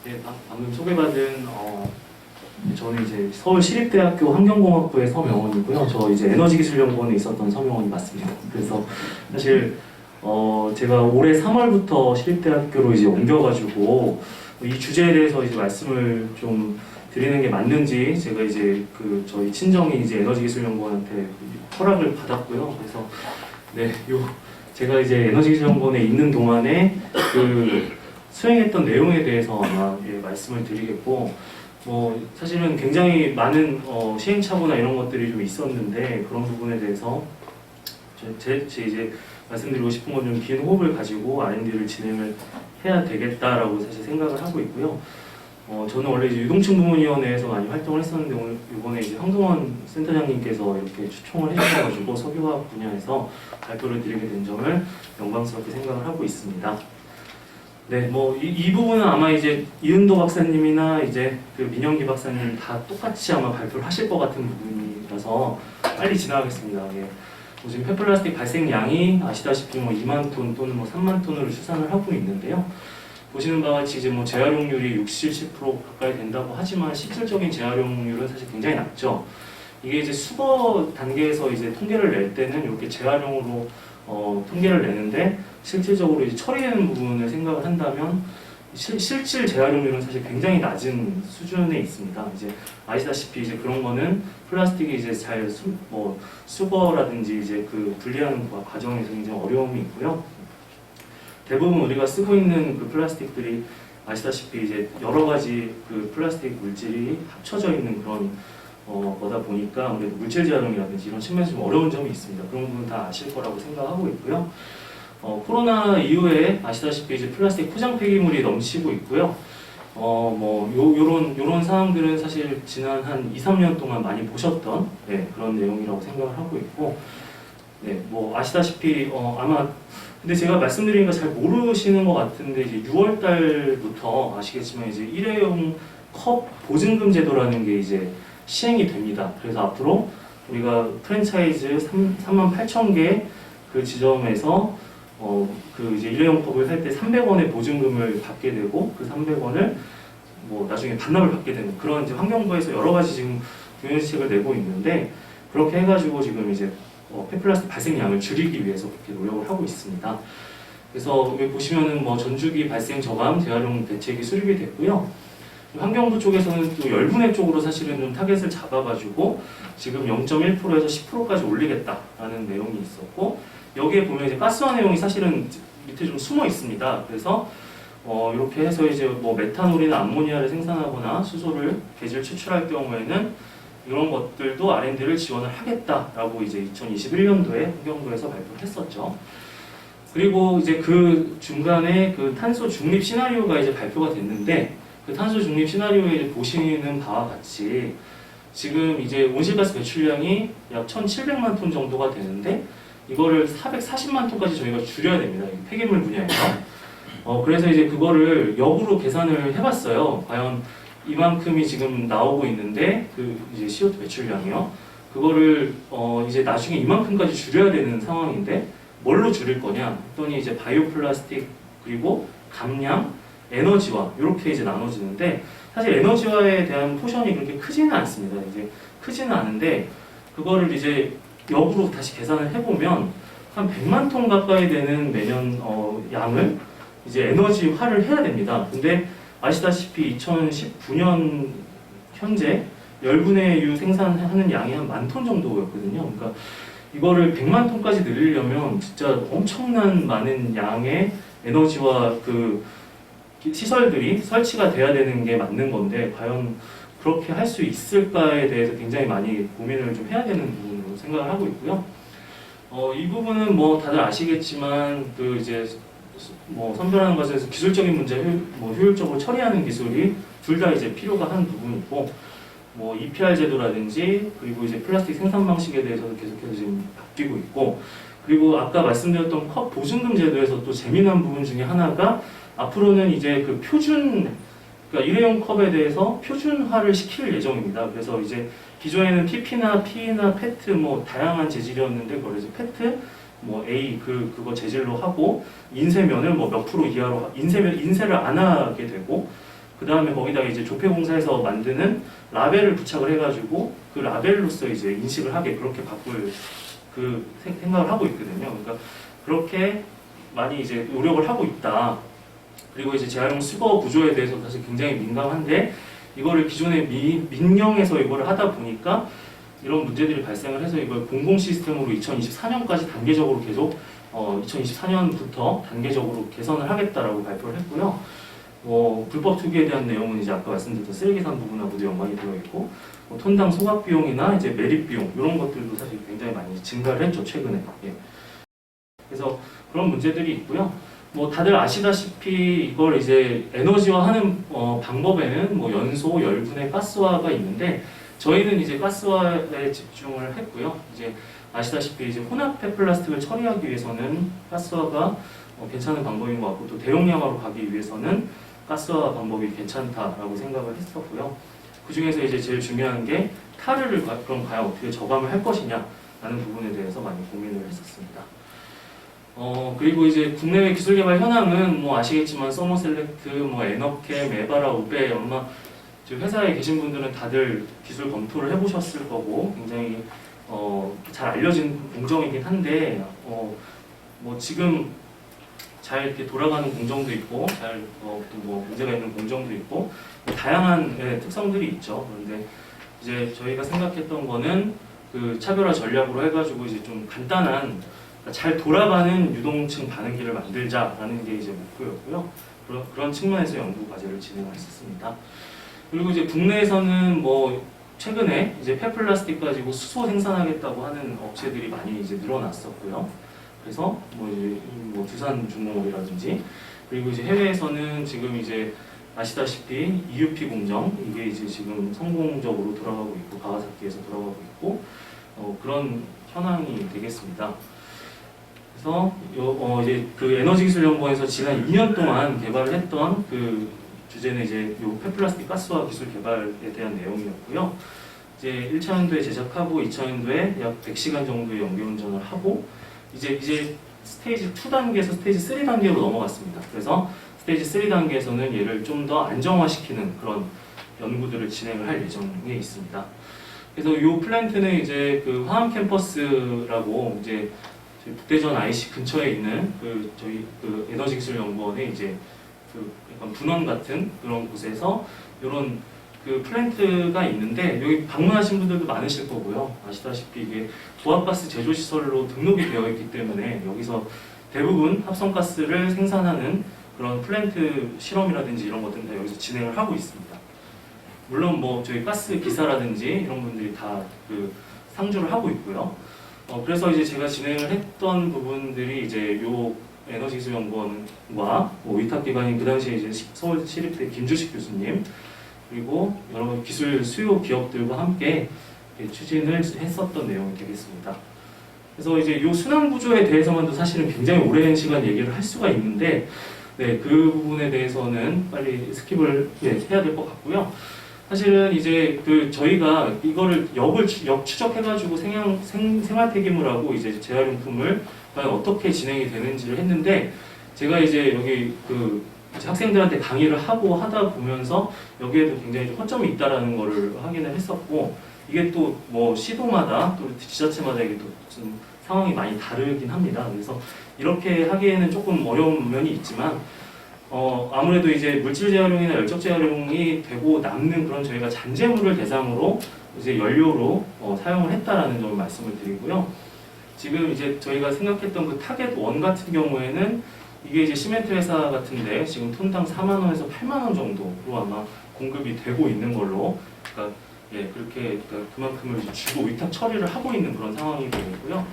네, 방금 소개받은 저는 이제 서울시립대학교 환경공학부의 서명원이고요. 저 이제 에너지기술연구원에 있었던 서명원이 맞습니다. 그래서 사실 제가 올해 3월부터 시립대학교로 이제 옮겨가지고 이 주제에 대해서 이제 말씀을 좀 드리는 게 맞는지 제가 이제 그 저희 친정이 이제 에너지기술연구원한테 허락을 받았고요. 그래서 네, 제가 이제 에너지기술연구원에 있는 동안에 그 수행했던 내용에 대해서 아마 말씀을 드리겠고, 사실은 굉장히 많은 시행착오나 이런 것들이 좀 있었는데 그런 부분에 대해서 제 이제 말씀드리고 싶은 건 좀 긴 호흡을 가지고 R&D를 진행을 해야 되겠다라고 사실 생각을 하고 있고요. 저는 원래 이제 유동층 부문위원회에서 많이 활동을 했었는데 오늘 이번에 이제 황동원 센터장님께서 이렇게 추천을 해주셔가지고 석유화학 분야에서 발표를 드리게 된 점을 영광스럽게 생각을 하고 있습니다. 네, 이 부분은 아마 이제 이은도 박사님이나 이제 그 민영기 박사님 다 똑같이 아마 발표를 하실 것 같은 부분이라서 빨리 지나가겠습니다. 예. 지금 폐플라스틱 발생량이 아시다시피 2만 톤 또는 3만 톤으로 추산을 하고 있는데요. 보시는 바와 같이 이제 재활용률이 60, 70% 가까이 된다고 하지만 실질적인 재활용률은 사실 굉장히 낮죠. 이게 이제 수거 단계에서 이제 통계를 낼 때는 이렇게 재활용으로 통계를 내는데 실질적으로 이제 처리되는 부분을 생각을 한다면 실질 재활용률은 사실 굉장히 낮은 수준에 있습니다. 이제 아시다시피 이제 그런 거는 플라스틱이 이제 잘 수거라든지 이제 그 분리하는 과정에서 굉장히 어려움이 있고요. 대부분 우리가 쓰고 있는 그 플라스틱들이 아시다시피 이제 여러 가지 그 플라스틱 물질이 합쳐져 있는 그런 거다 보니까 아무래도 물질 재활용이라든지 이런 측면에서 좀 어려운 점이 있습니다. 그런 부분 다 아실 거라고 생각하고 있고요. 코로나 이후에 아시다시피 이제 플라스틱 포장 폐기물이 넘치고 있고요. 요런 사항들은 사실 지난 한 2, 3년 동안 많이 보셨던 그런 내용이라고 생각을 하고 있고, 아시다시피 아마 근데 제가 말씀드린 거 잘 모르시는 것 같은데 이제 6월 달부터 아시겠지만 이제 일회용 컵 보증금 제도라는 게 이제 시행이 됩니다. 그래서 앞으로 우리가 프랜차이즈 38,000개 그 지점에서 그 이제 일회용 컵을 살 때 300원의 보증금을 받게 되고 그 300원을 나중에 반납을 받게 되는 그런 이제 환경부에서 여러 가지 지금 경영지책을 내고 있는데 그렇게 해가지고 지금 이제 폐플라스틱 발생량을 줄이기 위해서 그렇게 노력을 하고 있습니다. 그래서 여기 보시면은 전주기 발생 저감 재활용 대책이 수립이 됐고요. 환경부 쪽에서는 또 열분해 쪽으로 사실은 좀 타겟을 잡아가지고 지금 0.1%에서 10%까지 올리겠다라는 내용이 있었고 여기에 보면 이제 가스화 내용이 사실은 밑에 좀 숨어 있습니다. 그래서 이렇게 해서 이제 메탄올이나 암모니아를 생산하거나 수소를 계절 추출할 경우에는 이런 것들도 R&D를 지원을 하겠다라고 이제 2021년도에 환경부에서 발표를 했었죠. 그리고 이제 그 중간에 그 탄소 중립 시나리오가 이제 발표가 됐는데 그 탄소 중립 시나리오에 보시는 바와 같이 지금 이제 온실가스 배출량이 약 1,700만 톤 정도가 되는데 이거를 440만 톤까지 저희가 줄여야 됩니다. 폐기물 분야에서. 그래서 이제 그거를 역으로 계산을 해봤어요. 과연 이만큼이 지금 나오고 있는데 그 이제 CO2 배출량이요. 그거를 이제 나중에 이만큼까지 줄여야 되는 상황인데 뭘로 줄일 거냐 했더니 이제 바이오 플라스틱 그리고 감량, 에너지화 이렇게 이제 나눠지는데 사실 에너지화에 대한 포션이 그렇게 크지는 않습니다. 이제 크지는 않은데 그거를 이제 역으로 다시 계산을 해보면 한 100만 톤 가까이 되는 매년 양을 이제 에너지화를 해야 됩니다. 근데 아시다시피 2019년 현재 열분해 유 생산하는 양이 한 10,000톤 정도였거든요. 그러니까 이거를 100만 톤까지 늘리려면 진짜 엄청난 많은 양의 에너지와 그 시설들이 설치가 돼야 되는 게 맞는 건데 과연 그렇게 할 수 있을까에 대해서 굉장히 많이 고민을 좀 해야 되는 부분으로 생각을 하고 있고요. 이 부분은 다들 아시겠지만 그 이제 선별하는 것에서 기술적인 문제 효율적으로 처리하는 기술이 둘 다 이제 필요가 한 부분이고 EPR 제도라든지 그리고 이제 플라스틱 생산 방식에 대해서도 계속해서 지금 바뀌고 있고 그리고 아까 말씀드렸던 컵 보증금 제도에서 또 재미난 부분 중에 하나가 앞으로는 이제 그 그러니까 일회용 컵에 대해서 표준화를 시킬 예정입니다. 그래서 이제 기존에는 PP나 P나 페트 다양한 재질이었는데 그걸 이제 페트 A 그거 재질로 하고 인쇄면을 몇 프로 이하로 인쇄를 안 하게 되고 그 다음에 거기다 이제 조폐공사에서 만드는 라벨을 부착을 해가지고 그 라벨로서 이제 인식을 하게 그렇게 바꿀 그 생각을 하고 있거든요. 그러니까 그렇게 많이 이제 노력을 하고 있다. 그리고 이제 재활용 수거 구조에 대해서 사실 굉장히 민감한데 이거를 기존의 민영에서 이거를 하다 보니까 이런 문제들이 발생을 해서 이걸 공공 시스템으로 2024년까지 단계적으로 계속 2024년부터 단계적으로 개선을 하겠다라고 발표를 했고요. 불법 투기에 대한 내용은 이제 아까 말씀드렸던 쓰레기산 부분하고도 연관이 되어 있고 톤당 소각 비용이나 이제 매립 비용 이런 것들도 사실 굉장히 많이 증가를 했죠 최근에. 예. 그래서 그런 문제들이 있고요. 다들 아시다시피 이걸 이제 에너지화하는 방법에는 연소, 열분해, 가스화가 있는데 저희는 이제 가스화에 집중을 했고요. 이제 아시다시피 이제 혼합 폐플라스틱을 처리하기 위해서는 가스화가 괜찮은 방법인 것 같고 또 대용량화로 가기 위해서는 가스화 방법이 괜찮다라고 생각을 했었고요. 그 중에서 이제 제일 중요한 게 타르를 그럼 과연 어떻게 저감을 할 것이냐라는 부분에 대해서 많이 고민을 했었습니다. 그리고 이제 국내외 기술개발 현황은 아시겠지만 서머셀렉트, 에너캠, 에바라, 우베 아마 회사에 계신 분들은 다들 기술 검토를 해보셨을 거고 굉장히 잘 알려진 공정이긴 한데 지금 잘 이렇게 돌아가는 공정도 있고 잘 또 문제가 있는 공정도 있고 다양한 특성들이 있죠. 그런데 이제 저희가 생각했던 거는 그 차별화 전략으로 해가지고 이제 좀 간단한 잘 돌아가는 유동층 반응기를 만들자라는 게 이제 목표였고요. 그런 측면에서 연구 과제를 진행을 했었습니다. 그리고 이제 국내에서는 최근에 이제 폐플라스틱 가지고 수소 생산하겠다고 하는 업체들이 많이 이제 늘어났었고요. 그래서 두산중공업이라든지 그리고 이제 해외에서는 지금 이제 아시다시피 EUP 공정 이게 이제 지금 성공적으로 돌아가고 있고 가와사키에서 돌아가고 있고 그런 현황이 되겠습니다. 그래서 이제 그 에너지기술연구원에서 지난 2년 동안 개발을 했던 그 주제는 이제 요 폐플라스틱 가스화 기술 개발에 대한 내용이었고요. 이제 1차연도에 제작하고 2차연도에 약 100시간 정도의 연기운전을 하고 이제 스테이지 2단계에서 스테이지 3단계로 넘어갔습니다. 그래서 스테이지 3단계에서는 얘를 좀 더 안정화시키는 그런 연구들을 진행을 할 예정에 있습니다. 그래서 이 플랜트는 이제 그 화암 캠퍼스라고 이제 북대전 IC 근처에 있는 저희 에너지기술연구원의 이제 약간 분원 같은 그런 곳에서 이런 그 플랜트가 있는데 여기 방문하신 분들도 많으실 거고요. 아시다시피 이게 부합가스 제조시설로 등록이 되어 있기 때문에 여기서 대부분 합성가스를 생산하는 그런 플랜트 실험이라든지 이런 것들은 다 여기서 진행을 하고 있습니다. 물론 저희 가스 기사라든지 이런 분들이 다 그 상주를 하고 있고요. 그래서 이제 제가 진행을 했던 부분들이 이제 요 에너지기술연구원과 위탁기관인 그 당시에 이제 서울시립대 김주식 교수님 그리고 여러 기술 수요 기업들과 함께 추진을 했었던 내용이 되겠습니다. 그래서 이제 요 순환 구조에 대해서만도 사실은 굉장히 오랜 시간 얘기를 할 수가 있는데 그 부분에 대해서는 빨리 스킵을 해야 될 것 같고요. 사실은 이제 저희가 이거를 역추적해가지고 생활 폐기물하고 이제 재활용품을 과연 어떻게 진행이 되는지를 했는데 제가 이제 여기 학생들한테 강의를 하다 보면서 여기에도 굉장히 허점이 있다라는 거를 확인을 했었고 이게 또 시도마다 또 지자체마다 이게 또 좀 상황이 많이 다르긴 합니다. 그래서 이렇게 하기에는 조금 어려운 면이 있지만 아무래도 이제 물질 재활용이나 열적 재활용이 되고 남는 그런 저희가 잔재물을 대상으로 이제 연료로 사용을 했다라는 점을 말씀을 드리고요. 지금 이제 저희가 생각했던 그 타겟 1 같은 경우에는 이게 이제 시멘트 회사 같은데 지금 톤당 4만 원에서 8만 원 정도로 아마 공급이 되고 있는 걸로 그러니까 그렇게 그만큼을 이제 주고 위탁 처리를 하고 있는 그런 상황이 되겠고요.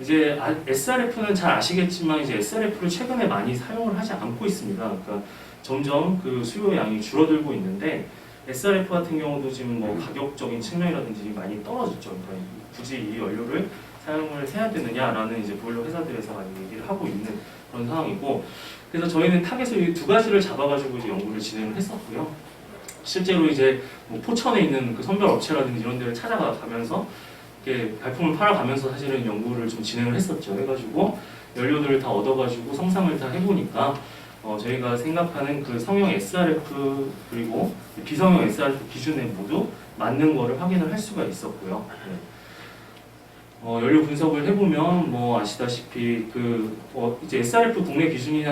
이제 SRF는 잘 아시겠지만 이제 SRF를 최근에 많이 사용을 하지 않고 있습니다. 그러니까 점점 그 수요 양이 줄어들고 있는데 SRF 같은 경우도 지금 가격적인 측면이라든지 많이 떨어졌죠. 그러니까 굳이 이 연료를 사용을 해야 되느냐라는 이제 보일러 회사들에서 많이 얘기를 하고 있는 그런 상황이고 그래서 저희는 타겟을 이 두 가지를 잡아가지고 이제 연구를 진행을 했었고요. 실제로 이제 포천에 있는 그 선별 업체라든지 이런 데를 찾아가면서 이렇게 발품을 팔아가면서 사실은 연구를 좀 진행을 했었죠. 해가지고 연료들을 다 얻어가지고 성상을 다 해보니까 저희가 생각하는 그 성형 SRF 그리고 비성형 SRF 기준에 모두 맞는 거를 확인을 할 수가 있었고요. 네. 연료 분석을 해보면 뭐 아시다시피 이제 SRF 국내 기준이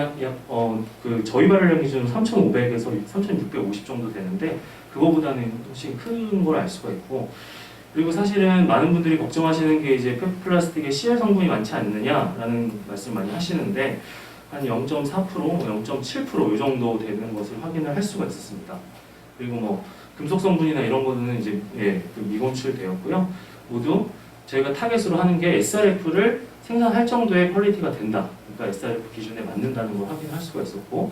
그 저희 발열량 기준 3,500에서 3,650 정도 되는데 그거보다는 훨씬 큰 걸 알 수가 있고, 그리고 사실은 많은 분들이 걱정하시는 게 이제 플라스틱에 CR 성분이 많지 않느냐라는 말씀 많이 하시는데 한 0.4%, 0.7% 이 정도 되는 것을 확인을 할 수가 있었습니다. 그리고 뭐 금속 성분이나 이런 거는 이제 미검출되었고요. 모두 저희가 타겟으로 하는 게 SRF를 생산할 정도의 퀄리티가 된다. 그러니까 SRF 기준에 맞는다는 걸 확인할 수가 있었고,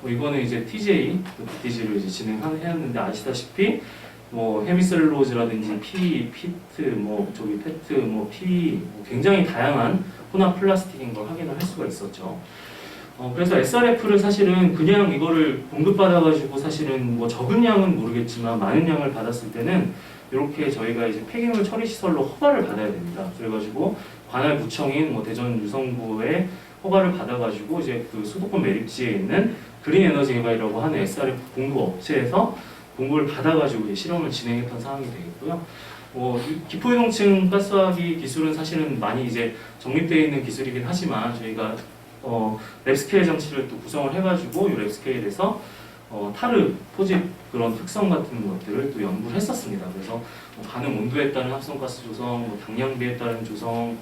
이거는 이제 TJ, BTG를 이제 진행했는데 아시다시피 뭐 헤미셀룰로즈라든지 PE, 피트, 페트, PE 굉장히 다양한 혼합 플라스틱인 걸 확인을 할 수가 있었죠. 그래서 SRF를 사실은 그냥 이거를 공급받아가지고 사실은 뭐 적은 양은 모르겠지만 많은 양을 받았을 때는 이렇게 저희가 이제 폐기물 처리 시설로 허가를 받아야 됩니다. 그래가지고 관할 구청인 뭐 대전 유성구에 허가를 받아가지고 이제 그 수도권 매립지에 있는 그린 에너지 개발이라고 하는 SRF 공급 업체에서 공급을 받아가지고 이제 실험을 진행했던 상황이 되겠고요. 기포이동층 가스화기 기술은 사실은 많이 이제 정립되어 있는 기술이긴 하지만 저희가 랩스케일 장치를 또 구성을 해가지고 이 랩스케일에서 타르, 포집 그런 특성 같은 것들을 또 연구를 했었습니다. 그래서 가능 온도에 따른 합성가스 조성, 당량비에 따른 조성,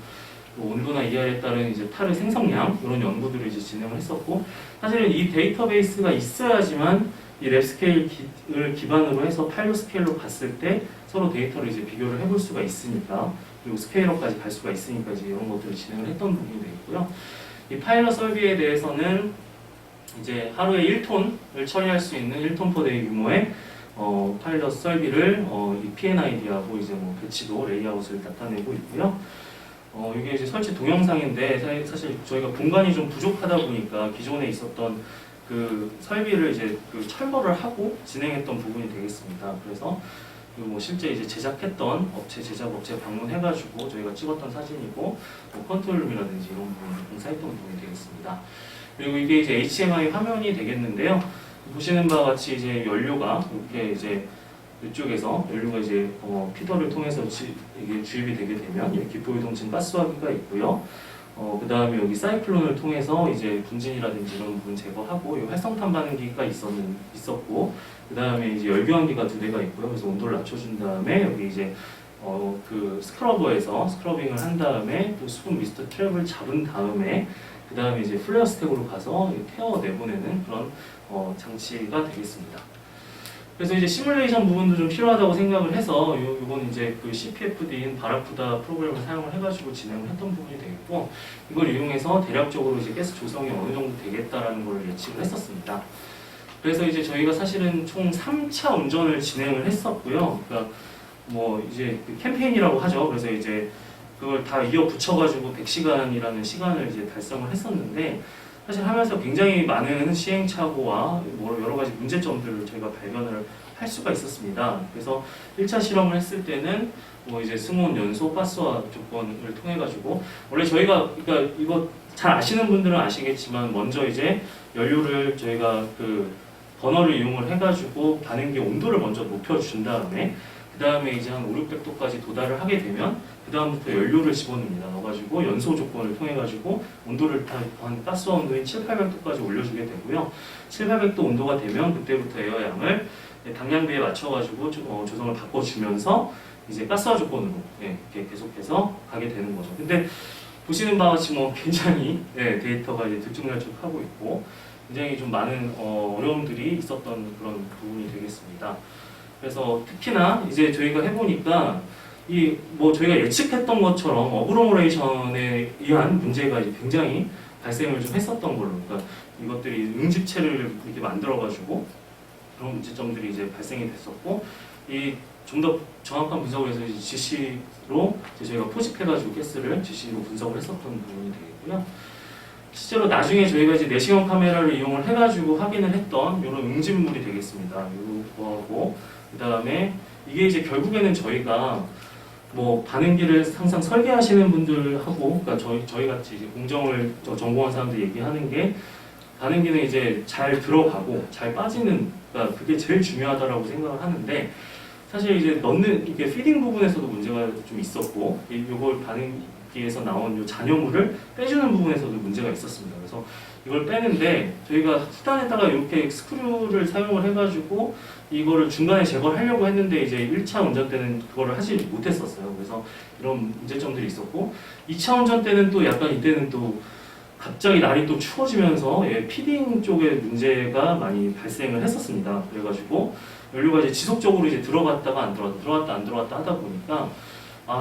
온도나 이하에 따른 이제 타르 생성량 이런 연구들을 이제 진행을 했었고, 사실은 이 데이터베이스가 있어야지만 이 랩스케일을 기반으로 해서 파일럿 스케일로 갔을 때 서로 데이터를 이제 비교를 해볼 수가 있으니까, 그리고 스케일업까지 갈 수가 있으니까 이제 이런 것들을 진행을 했던 부분이 되겠고요. 이 파일럿 설비에 대해서는 이제 하루에 1톤을 처리할 수 있는 1톤 퍼 데이 규모의 파일럿 설비를 이 P&ID하고 이제 뭐 배치도 레이아웃을 나타내고 있고요. 이게 이제 설치 동영상인데 사실 저희가 공간이 좀 부족하다 보니까 기존에 있었던 그 설비를 이제 그 철거를 하고 진행했던 부분이 되겠습니다. 그래서 뭐 실제 이제 제작했던 제작 업체 방문해가지고 저희가 찍었던 사진이고, 컨트롤룸이라든지 이런 부분을 공사했던 부분이 되겠습니다. 그리고 이게 이제 HMI 화면이 되겠는데요. 보시는 바와 같이 이제 연료가 이렇게 이제 이쪽에서 연료가 이제 피더를 통해서 이게 주입이 되게 되면 이렇게 기포이동층 가스화기가 있고요. 그 다음에 여기 사이클론을 통해서 이제 분진이라든지 이런 부분 제거하고, 이 활성탄 반응기가 있었고, 그 다음에 이제 열교환기가 2대가 있고요. 그래서 온도를 낮춰준 다음에 여기 이제 그 스크러버에서 스크러빙을 한 다음에 또 수분 미스터 트랩을 잡은 다음에 그 다음에 이제 플레어 스택으로 가서 태워 내보내는 그런 장치가 되겠습니다. 그래서 이제 시뮬레이션 부분도 좀 필요하다고 생각을 해서 요건 이제 그 CPFD인 바라쿠다 프로그램을 사용을 해가지고 진행을 했던 부분이 되겠고, 이걸 이용해서 대략적으로 이제 가스 조성이 어느 정도 되겠다라는 걸 예측을 했었습니다. 그래서 이제 저희가 사실은 총 3차 운전을 진행을 했었고요. 그러니까 뭐 이제 그 캠페인이라고 하죠. 그래서 이제 그걸 다 이어 붙여가지고 100시간이라는 시간을 이제 달성을 했었는데, 사실 하면서 굉장히 많은 시행착오와 여러 가지 문제점들을 저희가 발견을 할 수가 있었습니다. 그래서 1차 실험을 했을 때는 뭐 이제 승온 연소 가스화 조건을 통해 가지고, 원래 저희가 그러니까 이거 잘 아시는 분들은 아시겠지만 먼저 이제 연료를 저희가 그 버너를 이용을 해가지고 반응기 온도를 먼저 높여준 다음에 그 다음에 이제 한 5, 600도까지 도달을 하게 되면 그 다음부터 연료를 집어넣습니다. 넣어가지고 연소 조건을 통해가지고 온도를 한 가스화 온도인 7, 800도까지 올려주게 되고요. 7, 800도 온도가 되면 그때부터 에어양을 당량비에 맞춰가지고 조성을 바꿔주면서 이제 가스화 조건으로 이렇게 계속해서 가게 되는 거죠. 근데 보시는 바와 같이 뭐 굉장히 데이터가 이제 들쭉날쭉하고 있고 굉장히 좀 많은 어려움들이 있었던 그런 부분이 되겠습니다. 그래서 특히나 이제 저희가 해보니까 이 뭐 저희가 예측했던 것처럼 어그로모레이션에 의한 문제가 이제 굉장히 발생을 좀 했었던 걸로, 그러니까 이것들이 응집체를 이렇게 만들어가지고 그런 문제점들이 이제 발생이 됐었고, 이 좀 더 정확한 분석을 해서 이제 GC로 이제 저희가 포집해가지고 가스를 GC로 분석을 했었던 부분이 되겠고요. 실제로 나중에 저희가 이제 내시경 카메라를 이용을 해가지고 확인을 했던 이런 응집물이 되겠습니다. 이거하고 그 다음에 이게 이제 결국에는 저희가 뭐 반응기를 항상 설계하시는 분들하고, 그러니까 저희 같이 이제 공정을 전공한 사람들 얘기하는 게 반응기는 이제 잘 들어가고 잘 빠지는, 그러니까 그게 제일 중요하다라고 생각을 하는데, 사실 이제 넣는 이게 피딩 부분에서도 문제가 좀 있었고, 이걸 반응기에서 나온 요 잔여물을 빼주는 부분에서도 문제가 있었습니다. 그래서 이걸 빼는데 저희가 후단에다가 이렇게 스크류를 사용을 해가지고 이거를 중간에 제거를 하려고 했는데 이제 1차 운전 때는 그거를 하지 못했었어요. 그래서 이런 문제점들이 있었고, 2차 운전 때는 또 약간 이때는 또 갑자기 날이 또 추워지면서 피딩 쪽에 문제가 많이 발생을 했었습니다. 그래가지고 연료가 이제 지속적으로 이제 들어갔다가 안 들어갔다 하다 보니까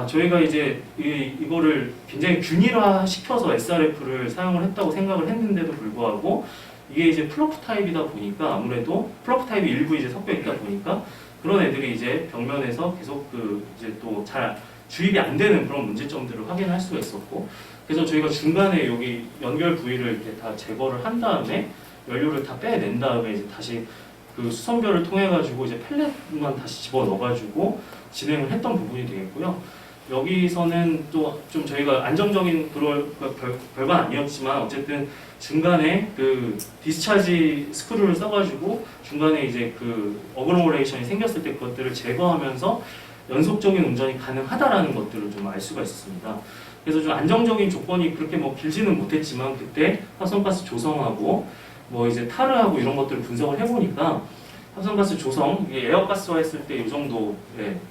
저희가 이제 이거를 굉장히 균일화 시켜서 SRF를 사용을 했다고 생각을 했는데도 불구하고 이게 이제 플러프 타입이다 보니까 아무래도 플러프 타입이 일부 이제 섞여 있다 보니까 그런 애들이 이제 벽면에서 계속 이제 또 잘 주입이 안 되는 그런 문제점들을 확인할 수가 있었고, 그래서 저희가 중간에 여기 연결 부위를 이렇게 다 제거를 한 다음에 연료를 다 빼낸 다음에 이제 다시 그 수선별을 통해 가지고 이제 펠렛만 다시 집어 넣어가지고 진행을 했던 부분이 되겠고요. 여기서는 또 좀 저희가 안정적인 그런 별건 아니었지만 어쨌든 중간에 그 디스차지 스크류를 써가지고 중간에 이제 그 어그로모레이션이 생겼을 때 그것들을 제거하면서 연속적인 운전이 가능하다라는 것들을 좀 알 수가 있었습니다. 그래서 좀 안정적인 조건이 그렇게 뭐 길지는 못했지만 그때 합성가스 조성하고 뭐 이제 타르하고 이런 것들을 분석을 해보니까 합성가스 조성, 이게 에어가스화 했을 때 이 정도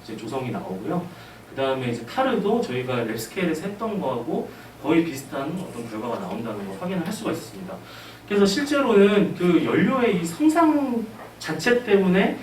이제 조성이 나오고요. 그 다음에 이제 타르도 저희가 랩스케일에서 했던 거하고 거의 비슷한 어떤 결과가 나온다는 걸 확인을 할 수가 있습니다. 그래서 실제로는 그 연료의 이 성상 자체 때문에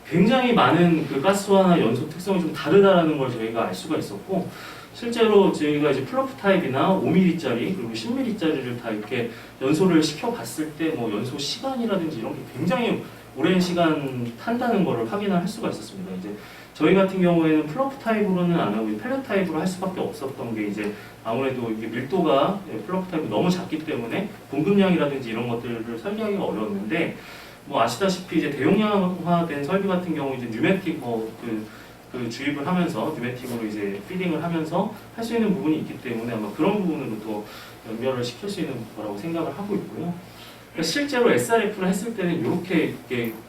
굉장히 많은 그 가스화나 연소 특성이 좀 다르다라는 걸 저희가 알 수가 있었고, 실제로 저희가 이제 플러프 타입이나 5mm짜리 그리고 10mm짜리를 다 이렇게 연소를 시켜봤을 때 뭐 연소 시간이라든지 이런 게 굉장히 오랜 시간 탄다는 거를 확인을 할 수가 있었습니다. 이제 저희 같은 경우에는 플러프 타입으로는 안 하고 펠렛 타입으로 할 수밖에 없었던 게 이제 아무래도 이게 밀도가 플러프 타입이 너무 작기 때문에 공급량이라든지 이런 것들을 설계하기가 어려웠는데, 뭐 아시다시피 이제 대용량화된 설비 같은 경우 이제 뉴매틱 그 주입을 하면서 뉴매틱으로 이제 피딩을 하면서 할 수 있는 부분이 있기 때문에 아마 그런 부분으로 또 연결을 시킬 수 있는 거라고 생각을 하고 있고요. 그러니까 실제로 SRF를 했을 때는 이렇게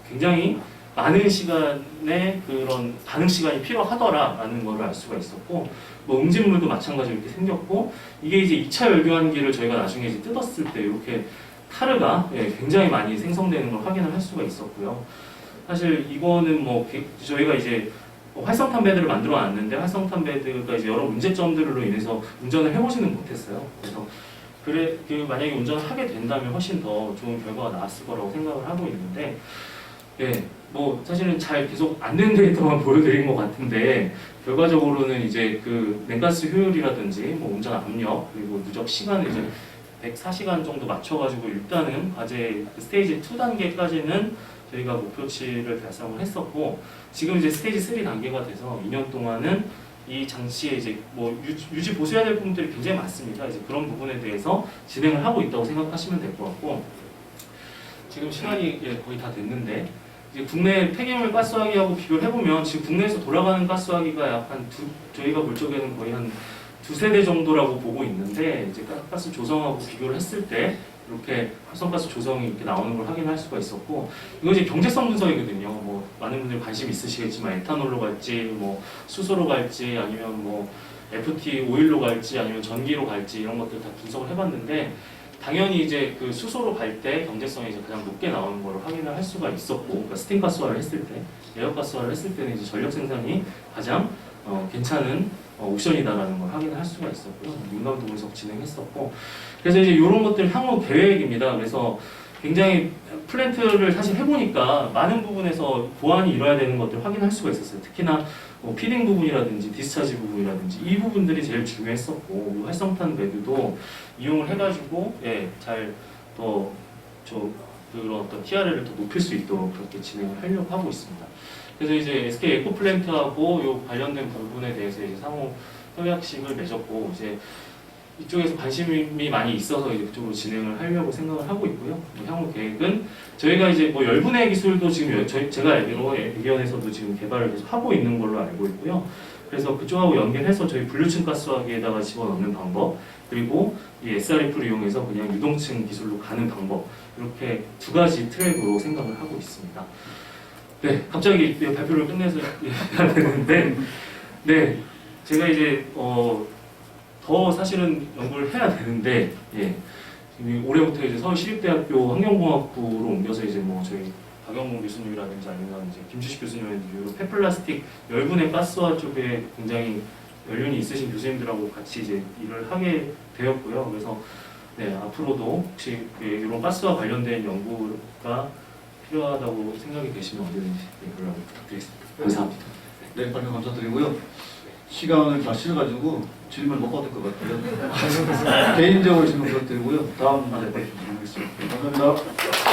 굉장히 많은 시간의 그런 반응 시간이 필요하더라라는 걸 알 수가 있었고, 뭐 응집물도 마찬가지로 이렇게 생겼고, 이게 이제 2차 열교환기를 저희가 나중에 이제 뜯었을 때 이렇게 타르가 굉장히 많이 생성되는 걸 확인을 할 수가 있었고요. 사실 이거는 뭐 저희가 이제 활성탄 베드를 만들어 놨는데 활성탄 베드가 이제 여러 문제점들로 인해서 운전을 해보지는 못했어요. 그래서 만약에 운전을 하게 된다면 훨씬 더 좋은 결과가 나왔을 거라고 생각을 하고 있는데, 뭐 사실은 잘 계속 안 된 데이터만 보여드린 것 같은데 결과적으로는 이제 그 냉가스 효율이라든지 뭐 운전 압력 그리고 누적 시간을 이제 104시간 정도 맞춰가지고 일단은 과제 스테이지 2 단계까지는 저희가 목표치를 달성을 했었고, 지금 이제 스테이지 3 단계가 돼서 2년 동안은 이 장치에 이제 뭐 유지 보수해야 될 부분들이 굉장히 많습니다. 이제 그런 부분에 대해서 진행을 하고 있다고 생각하시면 될 것 같고, 지금 시간이 거의 다 됐는데 이제 국내 폐기물 가스화기하고 비교를 해보면 지금 국내에서 돌아가는 가스화기가 약간 저희가 볼 적에는 거의 한 2세대 정도라고 보고 있는데, 이제 가스 조성하고 비교를 했을 때 이렇게 활성가스 조성이 이렇게 나오는 걸 확인할 수가 있었고, 이거 이제 경제성 분석이거든요. 뭐 많은 분들 관심 있으시겠지만 에탄올로 갈지 뭐 수소로 갈지 아니면 뭐 FT 오일로 갈지 아니면 전기로 갈지 이런 것들 다 분석을 해봤는데, 당연히 이제 그 수소로 갈 때 경제성이 이제 가장 높게 나오는 걸 확인을 할 수가 있었고, 그러니까 스팀 가스화를 했을 때, 에어 가스화를 했을 때는 이제 전력 생산이 가장 괜찮은 옵션이다라는 걸 확인을 할 수가 있었고요. 민감도 분석 진행했었고, 그래서 이제 이런 것들 향후 계획입니다. 그래서 굉장히 플랜트를 사실 해보니까 많은 부분에서 보완이 이뤄야 되는 것들 확인할 수가 있었어요. 특히나 뭐 피딩 부분이라든지 디스차지 부분이라든지 이 부분들이 제일 중요했었고, 활성탄 배드도 이용을 해가지고 잘 더 그런 어떤 TRL을 더 높일 수 있도록 그렇게 진행을 하려고 하고 있습니다. 그래서 이제 SK 에코플랜트하고 요 관련된 부분에 대해서 이제 상호 협약식을 맺었고, 이제 이쪽에서 관심이 많이 있어서 이제 그쪽으로 진행을 하려고 생각을 하고 있고요. 향후 계획은 저희가 이제 뭐 열분해 기술도 지금 제가 알기로 애기원에서도 지금 개발을 계속 하고 있는 걸로 알고 있고요. 그래서 그쪽하고 연계해서 저희 분류층 가스화기에다가 집어넣는 방법, 그리고 이 SRF를 이용해서 그냥 유동층 기술로 가는 방법, 이렇게 두 가지 트랙으로 생각을 하고 있습니다. 네, 갑자기 발표를 끝내서 해야 되는데, 네, 제가 이제 더 사실은 연구를 해야 되는데, 예, 올해부터 이제 서울시립대학교 환경공학부로 옮겨서 이제 뭐 저희 박영문 교수님이라든지 아니면 이제 김주식 교수님이라든지 폐플라스틱 열분해 가스화 쪽에 굉장히 연륜이 있으신 교수님들하고 같이 이제 일을 하게 되었고요. 그래서 네, 앞으로도 혹시 이런 가스와 관련된 연구가 필요하다고 생각이 되시면 언제든지 연락을 부탁드리겠습니다. 감사합니다. 네, 발표 감사드리고요. 시간을 다 실어가지고 질문 못 받을 것 같아요. 개인적으로 질문 부탁드리고요. 다음 네, 보겠습니다. 감사합니다.